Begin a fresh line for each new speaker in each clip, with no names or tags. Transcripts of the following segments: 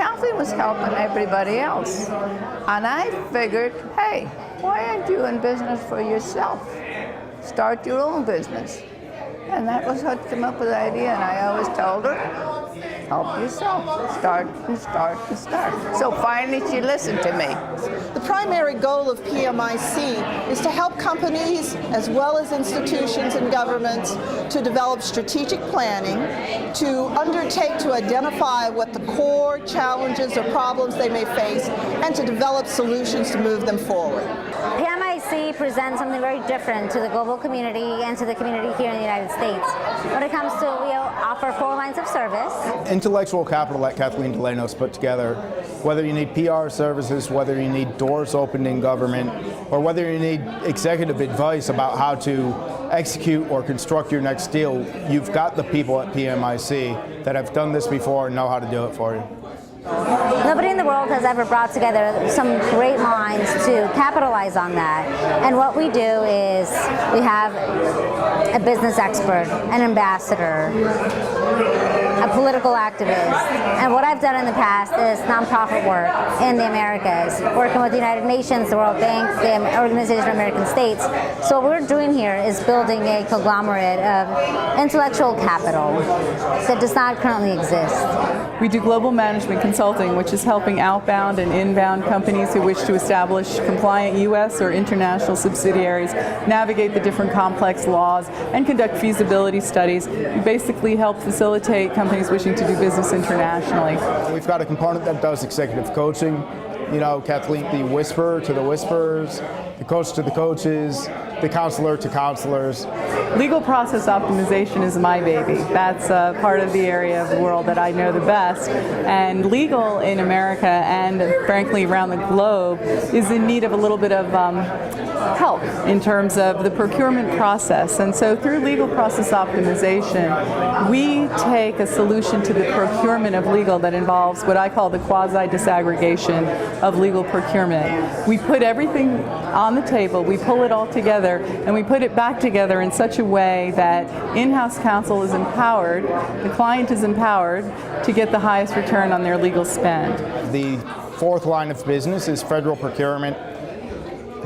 Kathleen was helping everybody else. And I figured, hey, why aren't you in business for yourself? Start your own business. And that was what came up with the idea, and I always told her, help yourself. Start and start and start. So finally she listened to me.
The primary goal of PMIC is to help companies as well as institutions and governments to develop strategic planning, to undertake to identify what the core challenges or problems they may face, and to develop solutions to move them forward.
PMIC presents something very different to the global community and to the community here in the United States. When it comes to, we offer 4 lines of service.
Intellectual capital that Kathleen Delano's put together, whether you need PR services, whether you need doors opened in government, or whether you need executive advice about how to execute or construct your next deal, you've got the people at PMIC that have done this before and know how to do it for you.
Nobody in the world has ever brought together some great minds to capitalize on that. And what we do is we have a business expert, an ambassador, a political activist. And what I've done in the past is nonprofit work in the Americas, working with the United Nations, the World Bank, the Organization of American States. So what we're doing here is building a conglomerate of intellectual capital that does not currently exist.
We do global management consulting, which is helping outbound and inbound companies who wish to establish compliant U.S. or international subsidiaries navigate the different complex laws and conduct feasibility studies. We basically help facilitate companies wishing to do business internationally.
We've got a component that does executive coaching. You know, Kathleen, the whisperer to the whisperers, the coach to the coaches, the counselor to counselors.
Legal process optimization is my baby. That's part of the area of the world that I know the best. And legal in America and frankly around the globe is in need of a little bit of help in terms of the procurement process. And so through legal process optimization, we take a solution to the procurement of legal that involves what I call the quasi-disaggregation of legal procurement. We put everything on the table, we pull it all together, and we put it back together in such a way that in-house counsel is empowered, the client is empowered to get the highest return on their legal spend.
The fourth line of business is federal procurement.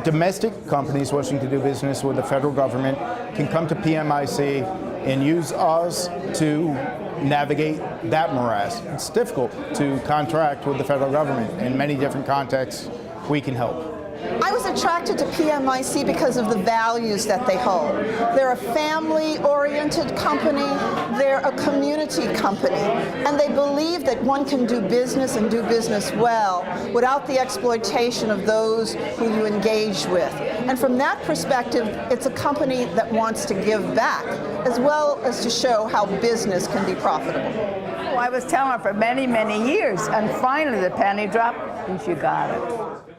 Domestic companies wishing to do business with the federal government can come to PMIC and use us to navigate that morass. It's difficult to contract with the federal government. In many different contexts, we can help.
I was attracted to PMIC because of the values that they hold. They're a family-oriented company, they're a community company, and they believe that one can do business and do business well without the exploitation of those who you engage with. And from that perspective, it's a company that wants to give back, as well as to show how business can be profitable.
I was telling her for many, many years, and finally the penny dropped, and she got it.